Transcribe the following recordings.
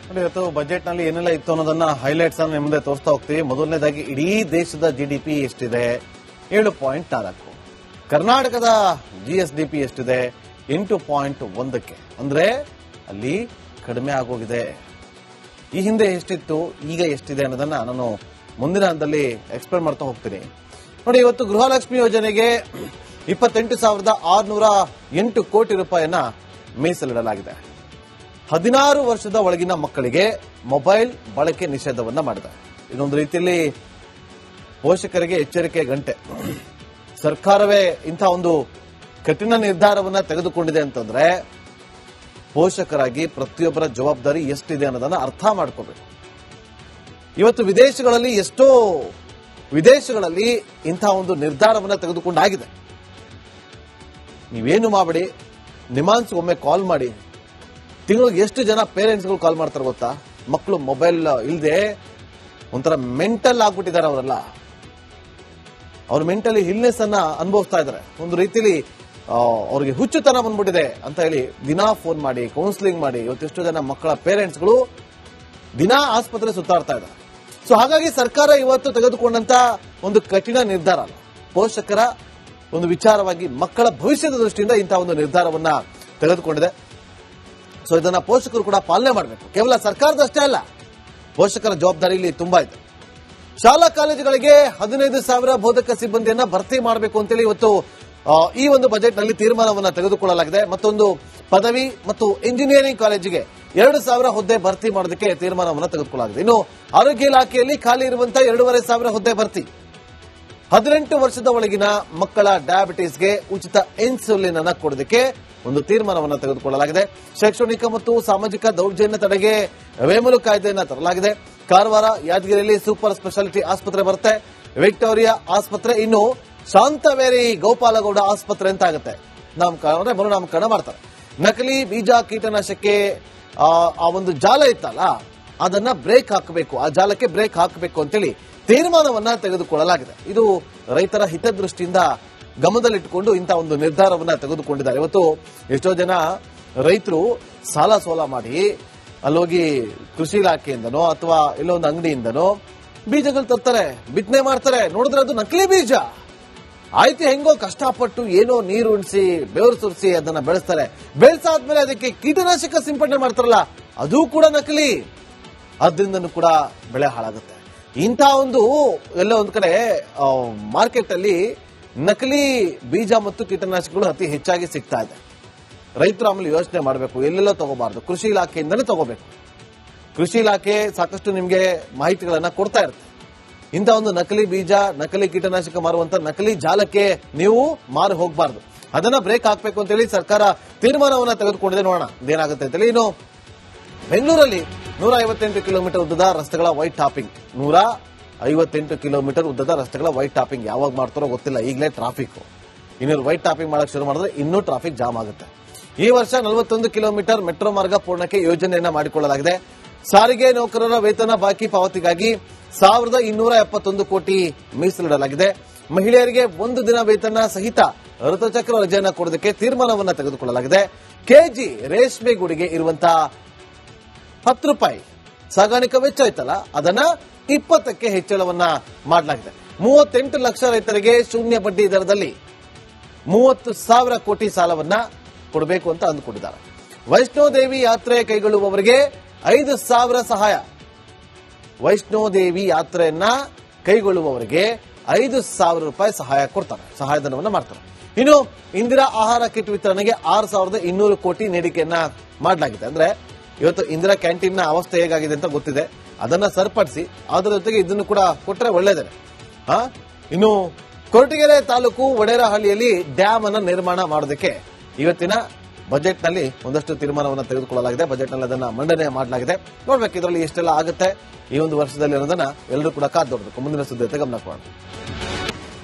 ನೋಡಿ, ಇವತ್ತು ಬಜೆಟ್ ನಲ್ಲಿ ಏನೆಲ್ಲ ಇತ್ತು ಅನ್ನೋದನ್ನ ಹೈಲೈಟ್ಸ್ ಅನ್ನು ನಿಮ್ಮ ಮುಂದೆ ತೋರಿಸ್ತಾ ಹೋಗ್ತೀವಿ. ಮೊದಲನೇದಾಗಿ ಇಡೀ ದೇಶದ ಜಿಡಿಪಿ ಎಷ್ಟಿದೆ? 7.4. ಕರ್ನಾಟಕದ ಜಿಎಸ್ಡಿಪಿ ಎಷ್ಟಿದೆ? 8.1. ಅಂದ್ರೆ ಅಲ್ಲಿ ಕಡಿಮೆ ಆಗೋಗಿದೆ. ಈ ಹಿಂದೆ ಎಷ್ಟಿತ್ತು, ಈಗ ಎಷ್ಟಿದೆ ಅನ್ನೋದನ್ನ ನಾನು ಮುಂದಿನ ಹಂತದಲ್ಲಿ ಎಕ್ಸ್ಪ್ಲೇನ್ ಮಾಡ್ತಾ ಹೋಗ್ತೀನಿ. ನೋಡಿ, ಇವತ್ತು ಗೃಹಲಕ್ಷ್ಮಿ ಯೋಜನೆಗೆ 28,608 ಕೋಟಿ ರೂಪಾಯಿಯನ್ನ ಮೀಸಲಿಡಲಾಗಿದೆ. 16 ವರ್ಷದ ಒಳಗಿನ ಮಕ್ಕಳಿಗೆ ಮೊಬೈಲ್ ಬಳಕೆ ನಿಷೇಧವನ್ನ ಮಾಡಿದೆ. ಇದೊಂದು ರೀತಿಯಲ್ಲಿ ಪೋಷಕರಿಗೆ ಎಚ್ಚರಿಕೆ ಗಂಟೆ. ಸರ್ಕಾರವೇ ಇಂಥ ಒಂದು ಕಠಿಣ ನಿರ್ಧಾರವನ್ನ ತೆಗೆದುಕೊಂಡಿದೆ ಅಂತಂದ್ರೆ ಪೋಷಕರಾಗಿ ಪ್ರತಿಯೊಬ್ಬರ ಜವಾಬ್ದಾರಿ ಎಷ್ಟಿದೆ ಅನ್ನೋದನ್ನ ಅರ್ಥ ಮಾಡ್ಕೋಬೇಕು. ಇವತ್ತು ಎಷ್ಟೋ ವಿದೇಶಗಳಲ್ಲಿ ಇಂಥ ಒಂದು ನಿರ್ಧಾರವನ್ನ ತೆಗೆದುಕೊಂಡಾಗಿದೆ. ನೀವೇನು ಮಾಡಬೇಡಿ, ನಿಮಾನ್ಸ್ ಒಮ್ಮೆ ಕಾಲ್ ಮಾಡಿ. ತಿಂಗಳಿಗೆ ಎಷ್ಟು ಜನ ಪೇರೆಂಟ್ಸ್ಗಳು ಕಾಲ್ ಮಾಡ್ತಾರೆ ಗೊತ್ತಾ? ಮಕ್ಕಳು ಮೊಬೈಲ್ ಇಲ್ಲದೆ ಒಂಥರ ಮೆಂಟಲ್ ಆಗ್ಬಿಟ್ಟಿದ್ದಾರೆ. ಅವರೆಲ್ಲ ಅವ್ರ ಮೆಂಟಲಿ ಇಲ್ನೆಸ್ ಅನ್ನ ಅನುಭವಿಸ್ತಾ ಇದ್ದಾರೆ. ಒಂದು ರೀತಿಲಿ ಅವ್ರಿಗೆ ಹುಚ್ಚುತನ ಬಂದ್ಬಿಟ್ಟಿದೆ ಅಂತ ಹೇಳಿ ದಿನಾ ಫೋನ್ ಮಾಡಿ ಕೌನ್ಸಿಲಿಂಗ್ ಮಾಡಿ ಇವತ್ತೆಷ್ಟು ಜನ ಮಕ್ಕಳ ಪೇರೆಂಟ್ಸ್ಗಳು ದಿನಾ ಆಸ್ಪತ್ರೆ ಸುತ್ತಾಡ್ತಾ ಇದ್ದಾರೆ. ಸೊ ಹಾಗಾಗಿ ಸರ್ಕಾರ ಇವತ್ತು ತೆಗೆದುಕೊಂಡಂತ ಒಂದು ಕಠಿಣ ನಿರ್ಧಾರ ಪೋಷಕರ ಒಂದು ವಿಚಾರವಾಗಿ ಮಕ್ಕಳ ಭವಿಷ್ಯದ ದೃಷ್ಟಿಯಿಂದ ಇಂತಹ ಒಂದು ನಿರ್ಧಾರವನ್ನ ತೆಗೆದುಕೊಂಡಿದೆ. ಸೊ ಇದನ್ನ ಪೋಷಕರು ಕೂಡ ಪಾಲನೆ ಮಾಡಬೇಕು. ಕೇವಲ ಸರ್ಕಾರದಷ್ಟೇ ಅಲ್ಲ, ಪೋಷಕರ ಜವಾಬ್ದಾರಿ ಇಲ್ಲಿ ತುಂಬಾ ಇದೆ. ಶಾಲಾ ಕಾಲೇಜುಗಳಿಗೆ 15,000 ಬೋಧಕ ಸಿಬ್ಬಂದಿಯನ್ನ ಭರ್ತಿ ಮಾಡಬೇಕು ಅಂತೇಳಿ ಇವತ್ತು ಈ ಒಂದು ಬಜೆಟ್ ನಲ್ಲಿ ತೀರ್ಮಾನವನ್ನ ತೆಗೆದುಕೊಳ್ಳಲಾಗಿದೆ. ಮತ್ತೊಂದು ಪದವಿ ಮತ್ತು ಇಂಜಿನಿಯರಿಂಗ್ ಕಾಲೇಜಿಗೆ 2,000 ಹುದ್ದೆ ಭರ್ತಿ ಮಾಡೋದಕ್ಕೆ ತೀರ್ಮಾನವನ್ನು ತೆಗೆದುಕೊಳ್ಳಲಾಗಿದೆ. ಇನ್ನು ಆರೋಗ್ಯ ಇಲಾಖೆಯಲ್ಲಿ ಖಾಲಿ ಇರುವಂತಹ 2,500 ಹುದ್ದೆ ಭರ್ತಿ. 18 ವರ್ಷದ ಒಳಗಿನ ಮಕ್ಕಳ ಡಯಾಬಿಟಿಸ್ಗೆ ಉಚಿತ ಇನ್ಸುಲಿನ್ ಅನ್ನು ಕೊಡೋದಕ್ಕೆ ಒಂದು ತೀರ್ಮಾನವನ್ನು ತೆಗೆದುಕೊಳ್ಳಲಾಗಿದೆ. ಶೈಕ್ಷಣಿಕ ಮತ್ತು ಸಾಮಾಜಿಕ ದೌರ್ಜನ್ಯ ತಡೆಗೆ ವೇಮೂಲು ಕಾಯ್ದೆಯನ್ನು ತರಲಾಗಿದೆ. ಕಾರವಾರ, ಯಾದಗಿರಿಯಲ್ಲಿ ಸೂಪರ್ ಸ್ಪೆಷಾಲಿಟಿ ಆಸ್ಪತ್ರೆ ಬರುತ್ತೆ. ವಿಕ್ಟೋರಿಯಾ ಆಸ್ಪತ್ರೆ, ಇನ್ನು ಶಾಂತವೇರಿ ಗೋಪಾಲಗೌಡ ಆಸ್ಪತ್ರೆ ಅಂತ ಆಗುತ್ತೆ. ಮರುನಾಮಕರಣ ಮಾಡ್ತಾರೆ. ನಕಲಿ ಬೀಜ ಕೀಟನಾಶಕ್ಕೆ ಆ ಒಂದು ಜಾಲ ಇತ್ತಲ್ಲ, ಅದನ್ನ ಬ್ರೇಕ್ ಹಾಕಬೇಕು, ಆ ಜಾಲಕ್ಕೆ ಬ್ರೇಕ್ ಹಾಕಬೇಕು ಅಂತೇಳಿ ತೀರ್ಮಾನವನ್ನ ತೆಗೆದುಕೊಳ್ಳಲಾಗಿದೆ. ಇದು ರೈತರ ಹಿತದೃಷ್ಟಿಯಿಂದ ಗಮನದಲ್ಲಿಟ್ಟುಕೊಂಡು ಇಂತಹ ಒಂದು ನಿರ್ಧಾರವನ್ನ ತೆಗೆದುಕೊಂಡಿದ್ದಾರೆ. ಇವತ್ತು ಎಷ್ಟೋ ಜನ ರೈತರು ಸಾಲ ಸೋಲ ಮಾಡಿ ಅಲ್ಲೋಗಿ ಕೃಷಿ ಇಲಾಖೆಯಿಂದನೋ ಅಥವಾ ಎಲ್ಲೋ ಒಂದು ಅಂಗಡಿಯಿಂದನೋ ಬೀಜಗಳು ತರ್ತಾರೆ, ಬಿತ್ತನೆ ಮಾಡ್ತಾರೆ. ನೋಡಿದ್ರೆ ಅದು ನಕಲಿ ಬೀಜ. ಆಯ್ತು, ಹೆಂಗೋ ಕಷ್ಟಪಟ್ಟು ಏನೋ ನೀರು ಉಣಿಸಿ ಬೆವರು ಸುರಿಸಿ ಅದನ್ನ ಬೆಳೆಸ್ತಾರೆ. ಬೆಳೆಸಾದ್ಮೇಲೆ ಅದಕ್ಕೆ ಕೀಟನಾಶಕ ಸಿಂಪಡಣೆ ಮಾಡ್ತಾರಲ್ಲ, ಅದು ಕೂಡ ನಕಲಿ. ಅದರಿಂದನೂ ಕೂಡ ಬೆಳೆ ಹಾಳಾಗುತ್ತೆ. ಇಂಥ ಒಂದು ಎಲ್ಲ ಒಂದ್ ಕಡೆ ಮಾರ್ಕೆಟ್ ಅಲ್ಲಿ ನಕಲಿ ಬೀಜ ಮತ್ತು ಕೀಟನಾಶಕಗಳು ಅತಿ ಹೆಚ್ಚಾಗಿ ಸಿಗ್ತಾ ಇದೆ. ರೈತರು ಆಮೇಲೆ ಯೋಚನೆ ಮಾಡಬೇಕು, ಎಲ್ಲೆಲ್ಲೋ ತಗೋಬಾರ್ದು, ಕೃಷಿ ಇಲಾಖೆಯಿಂದಲೇ ತಗೋಬೇಕು. ಕೃಷಿ ಇಲಾಖೆ ಸಾಕಷ್ಟು ನಿಮಗೆ ಮಾಹಿತಿಗಳನ್ನ ಕೊಡ್ತಾ ಇರುತ್ತೆ. ಇಂಥ ಒಂದು ನಕಲಿ ಬೀಜ, ನಕಲಿ ಕೀಟನಾಶಕ ಮಾರುವಂತ ನಕಲಿ ಜಾಲಕ್ಕೆ ನೀವು ಮಾರು ಹೋಗಬಾರ್ದು. ಅದನ್ನ ಬ್ರೇಕ್ ಹಾಕಬೇಕು ಅಂತೇಳಿ ಸರ್ಕಾರ ತೀರ್ಮಾನವನ್ನ ತೆಗೆದುಕೊಂಡಿದೆ. ನೋಡೋಣ ಇದೇನಾಗುತ್ತೆ ಅಂತೇಳಿ. ಇನ್ನು ಬೆಂಗಳೂರಲ್ಲಿ 158 ಕಿಲೋಮೀಟರ್ ಉದ್ದದ ರಸ್ತೆಗಳ ವೈಟ್ ಟಾಪಿಂಗ್. 158 ಕಿಲೋಮೀಟರ್ ಉದ್ದದ ರಸ್ತೆಗಳ ವೈಟ್ ಟಾಪಿಂಗ್ ಯಾವಾಗ ಮಾಡ್ತಾರೋ ಗೊತ್ತಿಲ್ಲ. ಈಗಲೇ ಟ್ರಾಫಿಕ್ ಇನ್ನು ವೈಟ್ ಟಾಪಿಂಗ್ ಮಾಡಕ್ ಶುರು ಮಾಡಿದ್ರೆ ಇನ್ನೂ ಟ್ರಾಫಿಕ್ ಜಾಮ್ ಆಗುತ್ತೆ. ಈ ವರ್ಷ 41 ಕಿಲೋಮೀಟರ್ ಮೆಟ್ರೋ ಮಾರ್ಗ ಪೂರ್ಣಕ್ಕೆ ಯೋಜನೆಯನ್ನ ಮಾಡಿಕೊಳ್ಳಲಾಗಿದೆ. ಸಾರಿಗೆ ನೌಕರರ ವೇತನ ಬಾಕಿ ಪಾವತಿಗಾಗಿ 1,271 ಕೋಟಿ ಮೀಸಲಿಡಲಾಗಿದೆ. ಮಹಿಳೆಯರಿಗೆ 1 ದಿನ ವೇತನ ಸಹಿತ ಋತುಚಕ್ರ ರಜೆಯನ್ನು ಕೊಡೋದಕ್ಕೆ ತೀರ್ಮಾನವನ್ನ ತೆಗೆದುಕೊಳ್ಳಲಾಗಿದೆ. ಕೆಜಿ ರೇಷ್ಮೆ ಗೂಡಿಗೆ ಇರುವಂತಹ 10 ರೂಪಾಯಿ ಸಾಗಾಣಿಕಾ ವೆಚ್ಚ ಇತ್ತಲ್ಲ, ಅದನ್ನ 20ಕ್ಕೆ ಹೆಚ್ಚಳವನ್ನ ಮಾಡಲಾಗಿದೆ. 38 ಲಕ್ಷ ರೈತರಿಗೆ ಶೂನ್ಯ ಬಡ್ಡಿ ದರದಲ್ಲಿ 30,000 ಕೋಟಿ ಸಾಲವನ್ನ ಕೊಡಬೇಕು ಅಂತ ಅಂದುಕೊಂಡಿದ್ದಾರೆ. ವೈಷ್ಣೋದೇವಿ ಯಾತ್ರೆ ಕೈಗೊಳ್ಳುವವರಿಗೆ 5,000 ಸಹಾಯ. ವೈಷ್ಣೋದೇವಿ ಯಾತ್ರೆಯನ್ನ ಕೈಗೊಳ್ಳುವವರಿಗೆ 5,000 ರೂಪಾಯಿ ಸಹಾಯ ಕೊಡ್ತಾರೆ, ಸಹಾಯಧನವನ್ನ ಮಾಡ್ತಾರೆ. ಇನ್ನು ಇಂದಿರಾ ಆಹಾರ ಕಿಟ್ ವಿತರಣೆಗೆ 6,200 ಕೋಟಿ ನೀಡಿಕೆಯನ್ನ ಮಾಡಲಾಗಿದೆ. ಅಂದ್ರೆ ಇವತ್ತು ಇಂದಿರಾ ಕ್ಯಾಂಟೀನ್ ನ ಅವಸ್ಥೆ ಹೇಗಾಗಿದೆ ಅಂತ ಗೊತ್ತಿದೆ. ಅದನ್ನ ಸರಿಪಡಿಸಿ ಅದರ ಜೊತೆಗೆ ಇದನ್ನು ಕೂಡ ಕೊಟ್ಟರೆ ಒಳ್ಳೇದೇ. ಇನ್ನು ಕೊರಟಗೆರೆ ತಾಲೂಕು ವಡೇರಹಳ್ಳಿಯಲ್ಲಿ ಡ್ಯಾಮ್ ಅನ್ನ ನಿರ್ಮಾಣ ಮಾಡೋದಕ್ಕೆ ಇವತ್ತಿನ ಬಜೆಟ್ ನಲ್ಲಿ ಒಂದಷ್ಟು ತೀರ್ಮಾನವನ್ನು ತೆಗೆದುಕೊಳ್ಳಲಾಗಿದೆ. ಬಜೆಟ್ ನಲ್ಲಿ ಅದನ್ನ ಮಂಡನೆ ಮಾಡಲಾಗಿದೆ. ನೋಡ್ಬೇಕು ಇದರಲ್ಲಿ ಎಷ್ಟೆಲ್ಲ ಆಗುತ್ತೆ ಈ ಒಂದು ವರ್ಷದಲ್ಲಿ ಅನ್ನೋದನ್ನ ಎಲ್ಲರೂ ಕೂಡ ಕಾದು ನೋಡಬೇಕು. ಮುಂದಿನ ಸುದ್ದಿ ಗಮನ ಕೊಡೋಣ.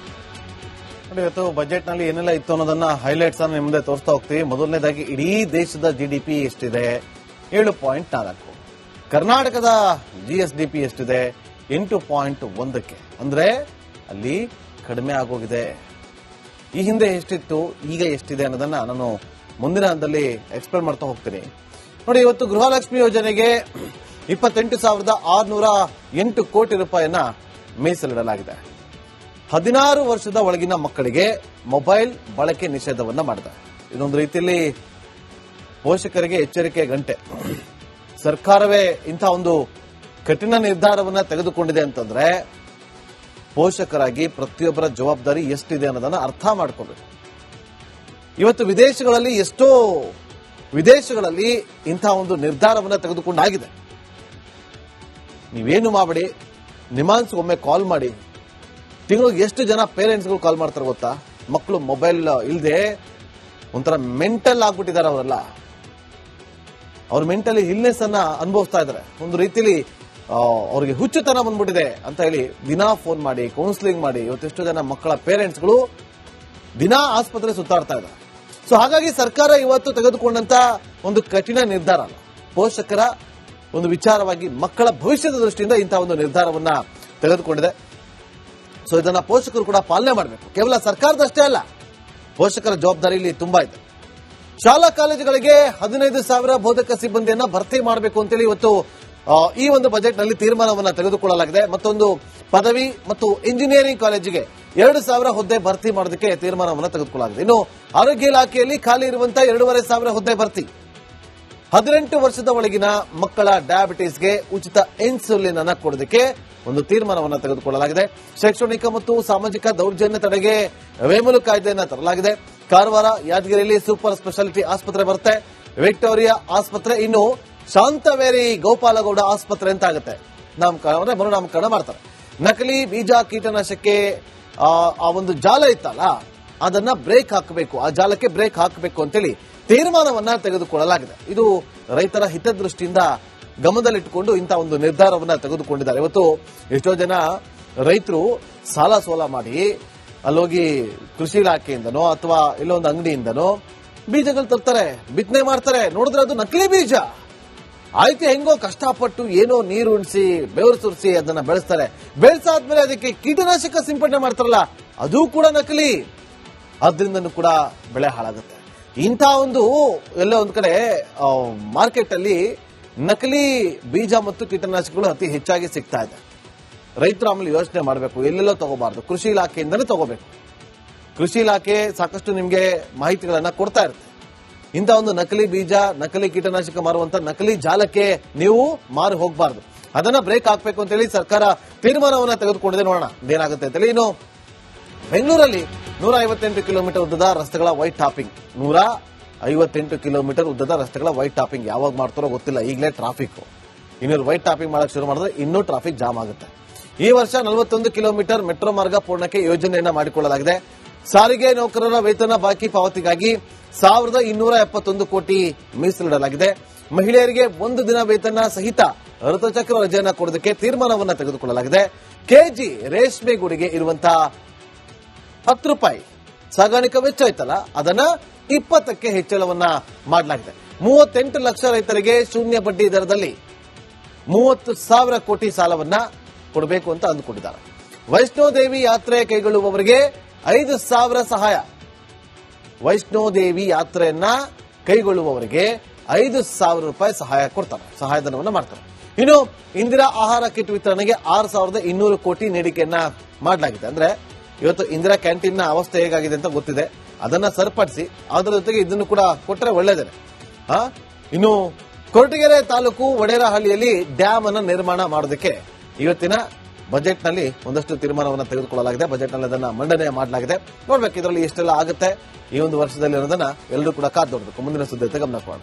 ಇವತ್ತು ಬಜೆಟ್ ನಲ್ಲಿ ಏನೆಲ್ಲ ಇತ್ತು ಅನ್ನೋದನ್ನ ಹೈಲೈಟ್ಸ್ ಅನ್ನು ನಿಮ್ಮ ಮುಂದೆ ತೋರಿಸ್ತಾ ಹೋಗ್ತೀವಿ. ಮೊದಲನೇದಾಗಿ ಇಡೀ ದೇಶದ ಜಿಡಿಪಿ ಎಷ್ಟಿದೆ? 7.4. ಕರ್ನಾಟಕದ ಜಿಎಸ್ಡಿಪಿ ಎಷ್ಟಿದೆ? 8.1. ಅಂದ್ರೆ ಅಲ್ಲಿ ಕಡಿಮೆ ಆಗೋಗಿದೆ. ಈ ಹಿಂದೆ ಎಷ್ಟಿತ್ತು, ಈಗ ಎಷ್ಟಿದೆ ಅನ್ನೋದನ್ನ ನಾನು ಮುಂದಿನ ಹಂತದಲ್ಲಿ ಎಕ್ಸ್ಪ್ಲೇನ್ ಮಾಡ್ತಾ ಹೋಗ್ತೀನಿ. ನೋಡಿ, ಇವತ್ತು ಗೃಹಲಕ್ಷ್ಮಿ ಯೋಜನೆಗೆ 28,608 ಕೋಟಿ ರೂಪಾಯಿಯನ್ನ ಮೀಸಲಿಡಲಾಗಿದೆ. 16 ವರ್ಷದ ಒಳಗಿನ ಮಕ್ಕಳಿಗೆ ಮೊಬೈಲ್ ಬಳಕೆ ನಿಷೇಧವನ್ನ ಮಾಡಿದೆ. ಇದೊಂದು ರೀತಿಯಲ್ಲಿ ಪೋಷಕರಿಗೆ ಎಚ್ಚರಿಕೆ ಗಂಟೆ. ಸರ್ಕಾರವೇ ಇಂಥ ಒಂದು ಕಠಿಣ ನಿರ್ಧಾರವನ್ನ ತೆಗೆದುಕೊಂಡಿದೆ ಅಂತಂದ್ರೆ ಪೋಷಕರಾಗಿ ಪ್ರತಿಯೊಬ್ಬರ ಜವಾಬ್ದಾರಿ ಎಷ್ಟಿದೆ ಅನ್ನೋದನ್ನ ಅರ್ಥ ಮಾಡ್ಕೋಬೇಕು. ಇವತ್ತು ವಿದೇಶಗಳಲ್ಲಿ ಇಂಥ ಒಂದು ನಿರ್ಧಾರವನ್ನ ತೆಗೆದುಕೊಂಡಾಗಿದೆ. ನೀವೇನು ಮಾಡಬೇಡಿ, ನಿಮಾನ್ಸ್ಗೊಮ್ಮೆ ಕಾಲ್ ಮಾಡಿ. ತಿಂಗಳಿಗೆ ಎಷ್ಟು ಜನ ಪೇರೆಂಟ್ಸ್ಗಳು ಕಾಲ್ ಮಾಡ್ತಾರೆ ಗೊತ್ತಾ? ಮಕ್ಕಳು ಮೊಬೈಲ್ ಇಲ್ಲದೆ ಒಂಥರ ಮೆಂಟಲ್ ಆಗ್ಬಿಟ್ಟಿದ್ದಾರೆ. ಅವರೆಲ್ಲ ಅವ್ರ ಮೆಂಟಲಿ ಇಲ್ನೆಸ್ ಅನ್ನ ಅನುಭವಿಸ್ತಾ ಇದ್ದಾರೆ. ಒಂದು ರೀತಿಯಲ್ಲಿ ಅವ್ರಿಗೆ ಹುಚ್ಚುತನ ಬಂದ್ಬಿಟ್ಟಿದೆ ಅಂತ ಹೇಳಿ ದಿನಾ ಫೋನ್ ಮಾಡಿ ಕೌನ್ಸಿಲಿಂಗ್ ಮಾಡಿ ಇವತ್ತೆಷ್ಟು ಜನ ಮಕ್ಕಳ ಪೇರೆಂಟ್ಸ್ಗಳು ದಿನಾ ಆಸ್ಪತ್ರೆ ಸುತ್ತಾಡ್ತಾ ಇದ್ದಾರೆ. ಸೊ ಹಾಗಾಗಿ ಸರ್ಕಾರ ಇವತ್ತು ತೆಗೆದುಕೊಂಡಂತ ಒಂದು ಕಠಿಣ ನಿರ್ಧಾರ ಅಲ್ಲ, ಪೋಷಕರ ಒಂದು ವಿಚಾರವಾಗಿ ಮಕ್ಕಳ ಭವಿಷ್ಯದ ದೃಷ್ಟಿಯಿಂದ ಇಂತಹ ಒಂದು ನಿರ್ಧಾರವನ್ನ ತೆಗೆದುಕೊಂಡಿದೆ. ಸೊ ಇದನ್ನ ಪೋಷಕರು ಕೂಡ ಪಾಲನೆ ಮಾಡಬೇಕು. ಕೇವಲ ಸರ್ಕಾರದಷ್ಟೇ ಅಲ್ಲ, ಪೋಷಕರ ಜವಾಬ್ದಾರಿ ಇಲ್ಲಿ ತುಂಬಾ ಇದೆ. ಶಾಲಾ ಕಾಲೇಜುಗಳಿಗೆ 15,000 ಬೋಧಕ ಸಿಬ್ಬಂದಿಯನ್ನ ಭರ್ತಿ ಮಾಡಬೇಕು ಅಂತೇಳಿ ಇವತ್ತು ಈ ಒಂದು ಬಜೆಟ್ ನಲ್ಲಿ ತೀರ್ಮಾನವನ್ನ ತೆಗೆದುಕೊಳ್ಳಲಾಗಿದೆ. ಮತ್ತೊಂದು ಪದವಿ ಮತ್ತು ಇಂಜಿನಿಯರಿಂಗ್ ಕಾಲೇಜಿಗೆ 2,000 ಹುದ್ದೆ ಭರ್ತಿ ಮಾಡೋದಕ್ಕೆ ತೀರ್ಮಾನವನ್ನು ತೆಗೆದುಕೊಳ್ಳಲಾಗಿದೆ. ಇನ್ನು ಆರೋಗ್ಯ ಇಲಾಖೆಯಲ್ಲಿ ಖಾಲಿ ಇರುವಂತಹ 2,500 ಹುದ್ದೆ ಭರ್ತಿ. 18 ವರ್ಷದ ಒಳಗಿನ ಮಕ್ಕಳ ಡಯಾಬಿಟಿಸ್ಗೆ ಉಚಿತ ಇನ್ಸುಲಿನ್ ಅನ್ನು ಕೊಡೋದಕ್ಕೆ ಒಂದು ತೀರ್ಮಾನವನ್ನು ತೆಗೆದುಕೊಳ್ಳಲಾಗಿದೆ. ಶೈಕ್ಷಣಿಕ ಮತ್ತು ಸಾಮಾಜಿಕ ದೌರ್ಜನ್ಯ ತಡೆಗೆ ವೇಮೂಲು ಕಾಯ್ದೆಯನ್ನು ತರಲಾಗಿದೆ. ಕಾರವಾರ, ಯಾದಗಿರಿಯಲ್ಲಿ ಸೂಪರ್ ಸ್ಪೆಷಾಲಿಟಿ ಆಸ್ಪತ್ರೆ ಬರುತ್ತೆ. ವಿಕ್ಟೋರಿಯಾ ಆಸ್ಪತ್ರೆ, ಇನ್ನು ಶಾಂತವೇರಿ ಗೋಪಾಲಗೌಡ ಆಸ್ಪತ್ರೆ ಅಂತ ಆಗುತ್ತೆ. ಮರುನಾಮಕರಣ ಮಾಡ್ತಾರೆ. ನಕಲಿ ಬೀಜ ಕೀಟನಾಶಕ್ಕೆ ಆ ಒಂದು ಜಾಲ ಇತ್ತಲ್ಲ, ಅದನ್ನ ಬ್ರೇಕ್ ಹಾಕಬೇಕು, ಆ ಜಾಲಕ್ಕೆ ಬ್ರೇಕ್ ಹಾಕಬೇಕು ಅಂತೇಳಿ ತೀರ್ಮಾನವನ್ನ ತೆಗೆದುಕೊಳ್ಳಲಾಗಿದೆ. ಇದು ರೈತರ ಹಿತದೃಷ್ಟಿಯಿಂದ ಗಮನದಲ್ಲಿಟ್ಟುಕೊಂಡು ಇಂತಹ ಒಂದು ನಿರ್ಧಾರವನ್ನ ತೆಗೆದುಕೊಂಡಿದ್ದಾರೆ. ಇವತ್ತು ಎಷ್ಟೋ ಜನ ರೈತರು ಸಾಲ ಸೋಲ ಮಾಡಿ ಅಲ್ಲೋಗಿ ಕೃಷಿ ಇಲಾಖೆಯಿಂದನೋ ಅಥವಾ ಇಲ್ಲೊಂದು ಅಂಗಡಿಯಿಂದನೋ ಬೀಜಗಳು ತರ್ತಾರೆ, ಬಿತ್ತನೆ ಮಾಡ್ತಾರೆ. ನೋಡಿದ್ರೆ ಅದು ನಕಲಿ ಬೀಜ. ಆಯ್ತು, ಹೆಂಗೋ ಕಷ್ಟಪಟ್ಟು ಏನೋ ನೀರು ಉಣಿಸಿ ಬೆವರು ಸುರಿಸಿ ಅದನ್ನ ಬೆಳೆಸ್ತಾರೆ. ಬೆಳೆಸಾದ್ಮೇಲೆ ಅದಕ್ಕೆ ಕೀಟನಾಶಕ ಸಿಂಪಡಣೆ ಮಾಡ್ತಾರಲ್ಲ, ಅದು ಕೂಡ ನಕಲಿ. ಆದ್ರಿಂದನೂ ಕೂಡ ಬೆಳೆ ಹಾಳಾಗುತ್ತೆ. ಇಂಥ ಒಂದು ಎಲ್ಲ ಒಂದ್ ಕಡೆ ಮಾರ್ಕೆಟ್ ಅಲ್ಲಿ ನಕಲಿ ಬೀಜ ಮತ್ತು ಕೀಟನಾಶಕಗಳು ಅತಿ ಹೆಚ್ಚಾಗಿ ಸಿಗ್ತಾ ಇದೆ. ರೈತರು ಆಮೇಲೆ ಯೋಚನೆ ಮಾಡಬೇಕು, ಎಲ್ಲೆಲ್ಲೋ ತಗೋಬಾರ್ದು, ಕೃಷಿ ಇಲಾಖೆಯಿಂದಲೇ ತಗೋಬೇಕು. ಕೃಷಿ ಇಲಾಖೆ ಸಾಕಷ್ಟು ನಿಮ್ಗೆ ಮಾಹಿತಿಗಳನ್ನ ಕೊಡ್ತಾ ಇರುತ್ತೆ. ಇಂಥ ಒಂದು ನಕಲಿ ಬೀಜ, ನಕಲಿ ಕೀಟನಾಶಕ ಮಾರುವಂತ ನಕಲಿ ಜಾಲಕ್ಕೆ ನೀವು ಮಾರು ಹೋಗಬಾರ್ದು. ಅದನ್ನ ಬ್ರೇಕ್ ಹಾಕಬೇಕು ಅಂತ ಹೇಳಿ ಸರ್ಕಾರ ತೀರ್ಮಾನವನ್ನ ತೆಗೆದುಕೊಂಡಿದೆ. ನೋಡೋಣ ಏನಾಗುತ್ತೆ ಅಂತ ಹೇಳಿ. ಇನ್ನು ಬೆಂಗಳೂರಲ್ಲಿ 158 ಕಿಲೋಮೀಟರ್ ಉದ್ದದ ರಸ್ತೆಗಳ ವೈಟ್ ಟಾಪಿಂಗ್. 158 ಕಿಲೋಮೀಟರ್ ಉದ್ದದ ರಸ್ತೆಗಳ ವೈಟ್ ಟಾಪಿಂಗ್ ಯಾವಾಗ ಮಾಡ್ತಾರೋ ಗೊತ್ತಿಲ್ಲ. ಈಗಲೇ ಟ್ರಾಫಿಕ್ ಇನ್ನೂರು ವೈಟ್ ಟಾಪಿಂಗ್ ಮಾಡಕ್ಕೆ ಶುರು ಮಾಡಿದ್ರೆ ಇನ್ನೂ ಟ್ರಾಫಿಕ್ ಜಾಮ್ ಆಗುತ್ತೆ. ಈ ವರ್ಷ 41 ಕಿಲೋಮೀಟರ್ ಮೆಟ್ರೋ ಮಾರ್ಗ ಪೂರ್ಣಕ್ಕೆ ಯೋಜನೆಯನ್ನ ಮಾಡಿಕೊಳ್ಳಲಾಗಿದೆ. ಸಾರಿಗೆ ನೌಕರರ ವೇತನ ಬಾಕಿ ಪಾವತಿಗಾಗಿ 1,271 ಕೋಟಿ ಮೀಸಲಿಡಲಾಗಿದೆ. ಮಹಿಳೆಯರಿಗೆ 1 ದಿನ ವೇತನ ಸಹಿತ ಋತುಚಕ್ರ ರಜೆಯನ್ನ ಕೊಡೋದಕ್ಕೆ ತೀರ್ಮಾನವನ್ನ ತೆಗೆದುಕೊಳ್ಳಲಾಗಿದೆ. ಕೆಜಿ ರೇಷ್ಮೆ ಗೂಡಿಗೆ ಇರುವಂತಹ 10 ರೂಪಾಯಿ ಸಾಗಾಣಿಕಾ ವೆಚ್ಚ ಐತಲ್ಲ, ಅದನ್ನ 20ಕ್ಕೆ ಹೆಚ್ಚಳವನ್ನ ಮಾಡಲಾಗಿದೆ. 38 ಲಕ್ಷ ರೈತರಿಗೆ ಶೂನ್ಯ ಬಡ್ಡಿ ದರದಲ್ಲಿ 30,000 ಕೋಟಿ ಸಾಲವನ್ನ ಕೊಡಬೇಕು ಅಂತ ಅಂದುಕೊಂಡಿದ್ದಾರೆ. ವೈಷ್ಣೋದೇವಿ ಯಾತ್ರೆ ಕೈಗೊಳ್ಳುವವರಿಗೆ 5,000 ಸಹಾಯ. ವೈಷ್ಣೋದೇವಿ ಯಾತ್ರೆಯನ್ನ ಕೈಗೊಳ್ಳುವವರಿಗೆ 5,000 ರೂಪಾಯಿ ಸಹಾಯ ಕೊಡ್ತಾರೆ, ಸಹಾಯಧನವನ್ನ ಮಾಡ್ತಾರೆ. ಇನ್ನು ಇಂದಿರಾ ಆಹಾರ ಕಿಟ್ ವಿತರಣೆಗೆ 6,200 ಕೋಟಿ ನೀಡಿಕೆಯನ್ನ ಮಾಡಲಾಗಿದೆ. ಅಂದ್ರೆ ಇವತ್ತು ಇಂದಿರಾ ಕ್ಯಾಂಟೀನ್ ಅವಸ್ಥೆ ಹೇಗಾಗಿದೆ ಅಂತ ಗೊತ್ತಿದೆ, ಅದನ್ನ ಸರಿಪಡಿಸಿ ಅದರ ಜೊತೆಗೆ ಇದನ್ನು ಕೂಡ ಕೊಟ್ಟರೆ ಒಳ್ಳೇದೇನೆ. ಇನ್ನು ಕೊರಟಗೆರೆ ತಾಲೂಕು ವಡೇರಹಳ್ಳಿಯಲ್ಲಿ ಡ್ಯಾಮ್ ಅನ್ನ ನಿರ್ಮಾಣ ಮಾಡೋದಕ್ಕೆ ಇವತ್ತಿನ ಬಜೆಟ್ ನಲ್ಲಿ ಒಂದಷ್ಟು ತೀರ್ಮಾನವನ್ನು ತೆಗೆದುಕೊಳ್ಳಲಾಗಿದೆ. ಬಜೆಟ್ ನಲ್ಲಿ ಅದನ್ನ ಮಂಡನೆ ಮಾಡಲಾಗಿದೆ. ನೋಡ್ಬೇಕು ಇದರಲ್ಲಿ ಎಷ್ಟೆಲ್ಲ ಆಗುತ್ತೆ ಈ ಒಂದು ವರ್ಷದಲ್ಲಿ ಅನ್ನೋದನ್ನ ಎಲ್ಲರೂ ಕೂಡ ಕಾದು ನೋಡಬೇಕು. ಮುಂದಿನ ಸುದ್ದಿ ಗಮನ ಕೊಡೋಣ.